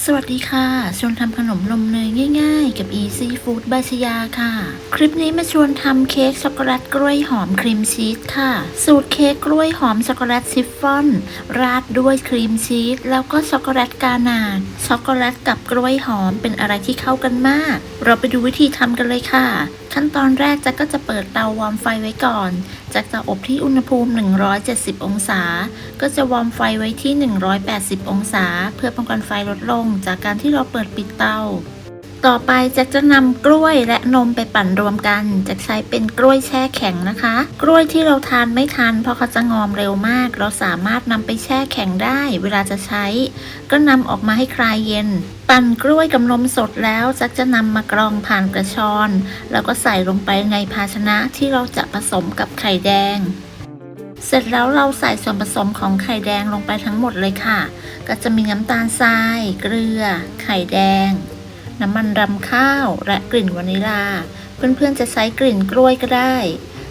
สวัสดีค่ะชวนทำขนมนมเนยง่ายๆกับ Easy Food บายชยาค่ะ คลิปนี้มาชวนทำเค้กช็อกโกแลตกล้วยหอมครีมชีสค่ะ สูตรเค้กกล้วยหอมช็อกโกแลตชิฟฟ่อนราดด้วยครีมชีสแล้วก็ช็อกโกแลตกานาชช็อกโกแลตกับกล้วยหอมเป็นอะไรที่เข้ากันมาก เราไปดูวิธีทำกันเลยค่ะ ขั้นตอนแรกจะจะเปิดเตาวอร์มไฟไว้ก่อนจะอบที่อุณหภูมิ 170 องศา ก็จะวอร์มไฟไว้ที่ 180 องศา เพื่อป้องกันไฟลดลงจากการที่เราเปิดปิดเตา ต่อไปจะนำกล้วยและนมไปปั่นรวมกันจะใช้เป็นกล้วยแช่แข็งนะคะ กล้วยที่เราทานไม่ทันเพราะเขาจะงอมเร็วมาก เราสามารถนำไปแช่แข็งได้เวลาจะใช้ ก็นำออกมาให้คลายเย็น ปั่นกล้วยกับนมสดแล้วจะนำมากรองผ่านกระชอน แล้วก็ใส่ลงไปในภาชนะที่เราจะผสมกับไข่แดง เสร็จแล้วเราใส่ส่วนผสมของไข่แดงลงไปทั้งหมดเลยค่ะ ก็จะมีน้ำตาลทราย เกลือ ไข่แดง น้ำมันรำข้าว และกลิ่นวานิลา เพื่อนๆจะใช้กลิ่นกล้วยก็ได้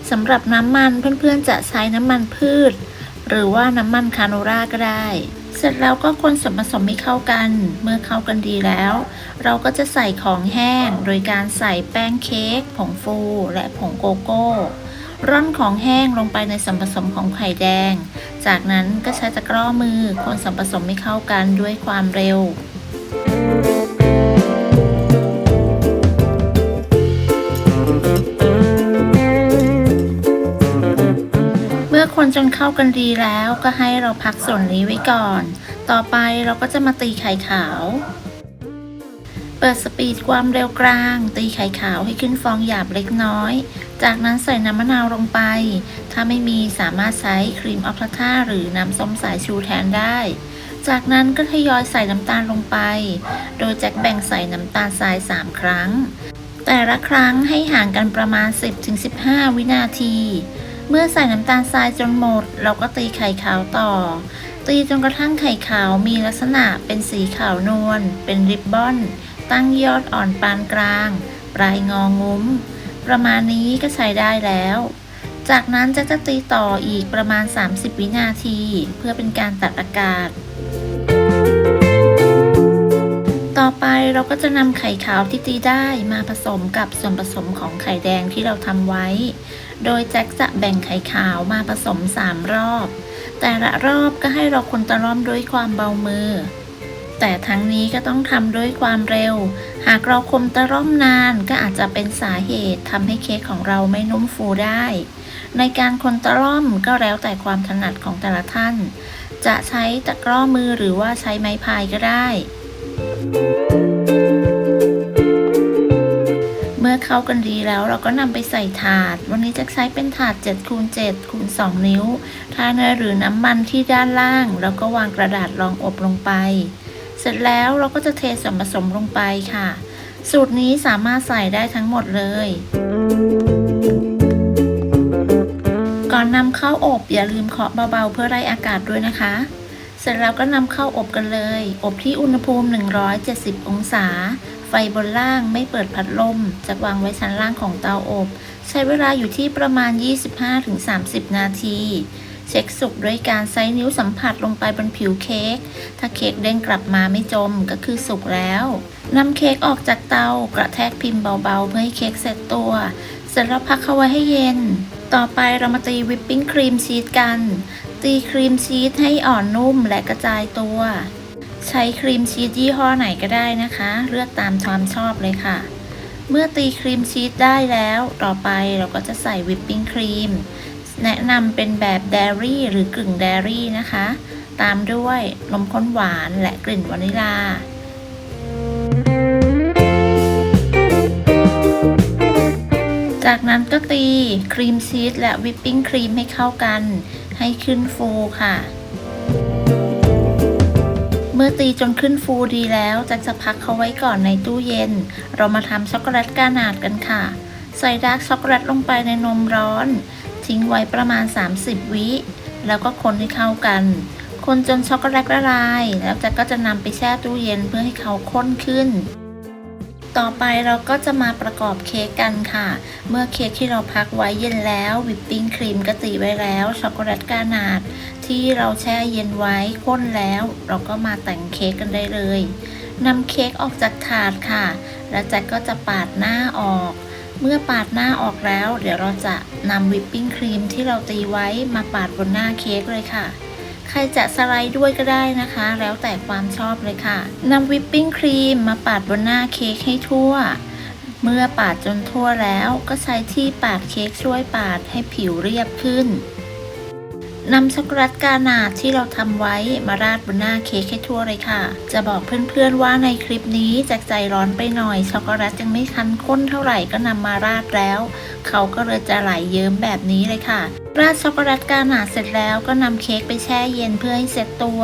สำหรับน้ำมันเพื่อนๆจะใช้น้ำมันพืช หรือว่าน้ำมันคาโนราก็ได้ เสร็จแล้วก็คนส่วนผสมให้เข้ากัน เมื่อเข้ากันดีแล้ว เราก็จะใส่ของแห้ง โดยการใส่แป้งเค้ก ผงฟู และผงโกโก้ ร่อนของแห้งลงไปในส่วนผสมของไข่แดง จากนั้นก็ใช้ตะกร้อมือคนส่วนผสมให้เข้ากันด้วยความเร็ว เมื่อคนจนเข้ากันดีแล้วก็ให้เราพักส่วนนี้ไว้ก่อน ต่อไปเราก็จะมาตีไข่ขาว เปิดสปีดความเร็วกลาง ตีไข่ขาวให้ขึ้นฟองหยาบเล็กน้อย จากนั้นใส่น้ำมะนาวลงไป ถ้าไม่มีสามารถใช้ครีมอัลพาท่าหรือน้ำส้มสายชูแทนได้ จากนั้นก็ทยอยใส่น้ำตาลลงไป โดยแจ็คแบ่งใส่น้ำตาลทราย3 ครั้ง แต่ละครั้งให้ห่างกันประมาณ 10-15 วินาที เมื่อใส่น้ำตาลทรายจนหมด เราก็ตีไข่ขาวต่อ ตีจนกระทั่งไข่ขาวมีลักษณะเป็นสีขาวนวล เป็นริบบอน ตั้งยอดอ่อนปานกลาง ปลายงองุ้ม ประมาณนี้ก็ใช้ได้แล้ว จากนั้นจะตีต่ออีกประมาณ 30 วินาที เพื่อเป็นการตัดอากาศ ต่อไปเราก็จะนำไข่ขาวที่ตีได้มาผสมกับส่วนผสมของไข่แดงที่เราทำไว้ โดยแจ็คจะแบ่งไข่ขาวมาผสม3 รอบ แต่ละรอบก็ให้เราคนตะล่อมด้วยความเบามือ แต่ทั้งนี้ก็ต้องทำด้วยความเร็ว หากเราคมตะล่อมนานก็อาจจะเป็นสาเหตุทำให้เค้กของเราไม่นุ่มฟูได้ ในการคนตะล่อมก็แล้วแต่ความถนัดของแต่ละท่าน จะใช้ตะกร้อมือหรือว่าใช้ไม้พายก็ได้ เมื่อเข้ากันดีแล้วเราก็นำไปใส่ถาด วันนี้จะใช้เป็นถาด 7x7x2 นิ้ว ทาเนยหรือน้ำมันที่ด้านล่าง แล้วก็วางกระดาษรองอบลงไป เสร็จแล้วเราก็จะเทส่วนผสมลงไปค่ะ สูตรนี้สามารถใส่ได้ทั้งหมดเลย ก่อนนำเข้าอบอย่าลืมเคาะเบาๆเพื่อไล่อากาศด้วยนะคะ เสร็จแล้วก็นำเข้าอบกันเลย อบที่อุณหภูมิ 170 องศา ไฟบนล่างไม่เปิดพัดลม จะวางไว้ชั้นล่างของเตาอบ ใช้เวลาอยู่ที่ประมาณ 25-30 นาที เช็คสุกด้วยการใช้นิ้วสัมผัสลงไปบนผิวเค้ก ถ้าเค้กเด้งกลับมาไม่จมก็คือสุกแล้ว นำเค้กออกจากเตากระแทกพิมพ์เบาๆเพื่อให้เค้กเสร็จตัว เสร็จแล้วพักเขาไว้ให้เย็น ต่อไปเรามาตีวิปปิ้งครีมชีสกัน ตีครีมชีสให้อ่อนนุ่มและกระจายตัว ใช้ครีมชีสยี่ห้อไหนก็ได้นะคะ เลือกตามความชอบเลยค่ะ เมื่อตีครีมชีสได้แล้ว ต่อไปเราก็จะใส่วิปปิ้งครีม แนะนำเป็นแบบเดรี่หรือกึ่งเดรี่นะคะ ตามด้วยนมข้นหวานและกลิ่นวานิลา จากนั้นก็ตีครีมชีสและวิปปิ้งครีมให้เข้ากันให้ขึ้นฟูค่ะ เมื่อตีจนขึ้นฟูดีแล้วจะพักเขาไว้ก่อนในตู้เย็น เรามาทำช็อกโกแลตกานาชกันค่ะ ใส่ดาร์กช็อกโกแลตลงไปในนมร้อน ทิ้งไว้ประมาณ 30 วิ แล้วก็คนให้เข้ากัน คนจนช็อกโกแลตละลาย แล้วก็จะนำไปแช่ตู้เย็นเพื่อให้เขาข้นขึ้น ต่อไปเราก็จะมาประกอบเค้กกันค่ะ เมื่อเค้กที่เราพักไว้เย็นแล้ววิปปิ้งครีมก็ตีไว้แล้วช็อกโกแลตกานาชที่เราแช่เย็นไว้ข้นแล้ว เราก็มาแต่งเค้กกันได้เลย นำเค้กออกจากถาดค่ะ แล้วแจ็คก็จะปาดหน้าออก เมื่อปาดหน้าออกแล้ว เดี๋ยวเราจะนำวิปปิ้งครีมที่เราตีไว้มาปาดบนหน้าเค้กเลยค่ะ ใครจะสไลด์ด้วยก็ได้นะคะ แล้วแต่ความชอบเลยค่ะนำวิปปิ้งครีมมาปาดบนหน้าเค้กให้ทั่ว เมื่อปาดจนทั่วแล้วก็ใช้ที่ปาดเค้กช่วยปาดให้ผิวเรียบขึ้นนำช็อกโกแลตกานาชที่เราทำไว้มาราดบนหน้าเค้กให้ทั่วเลยค่ะจะบอกเพื่อนๆว่าในคลิปนี้แจกใจร้อนไปหน่อยช็อกโกแลตยังไม่คันข้นเท่าไหร่ก็นำมาราดแล้วเขาก็เลยจะไหลเยิ้มแบบนี้เลยค่ะราดช็อกโกแลตกานาชเสร็จแล้วก็นำเค้กไปแช่เย็นเพื่อให้เซ็ตตัว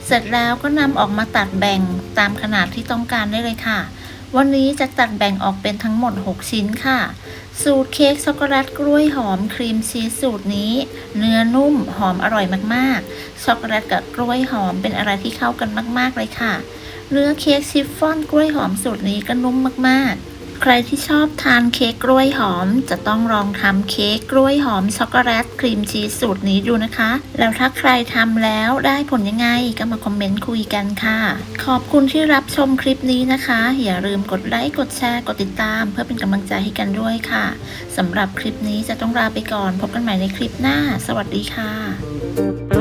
เสร็จแล้วก็นำออกมาตัดแบ่งตามขนาดที่ต้องการได้เลยค่ะวันนี้จะตัดแบ่งออกเป็นทั้งหมด6ชิ้นค่ะสูตรเค้กช็อกโกแลตกล้วยหอมครีมชีสสูตรนี้เนื้อนุ่มหอมอร่อยมากๆช็อกโกแลตกับกล้วยหอมเป็นอะไรที่เข้ากันมากๆเลยค่ะเนื้อเค้กชิฟฟ่อนกล้วยหอมสูตรนี้ก็นุ่มมากๆใครที่ชอบทานเค้กกล้วยหอมจะต้องลองทำเค้กกล้วยหอมช็อกโกแลตครีมชีสสูตรนี้ดูนะคะแล้วถ้าใครทำแล้วได้ผลยังไงก็มาคอมเมนต์คุยกันค่ะขอบคุณที่รับชมคลิปนี้นะคะอย่าลืมกดไลค์กดแชร์กดติดตามเพื่อเป็นกำลังใจให้กันด้วยค่ะสำหรับคลิปนี้จะต้องลาไปก่อนพบกันใหม่ในคลิปหน้าสวัสดีค่ะ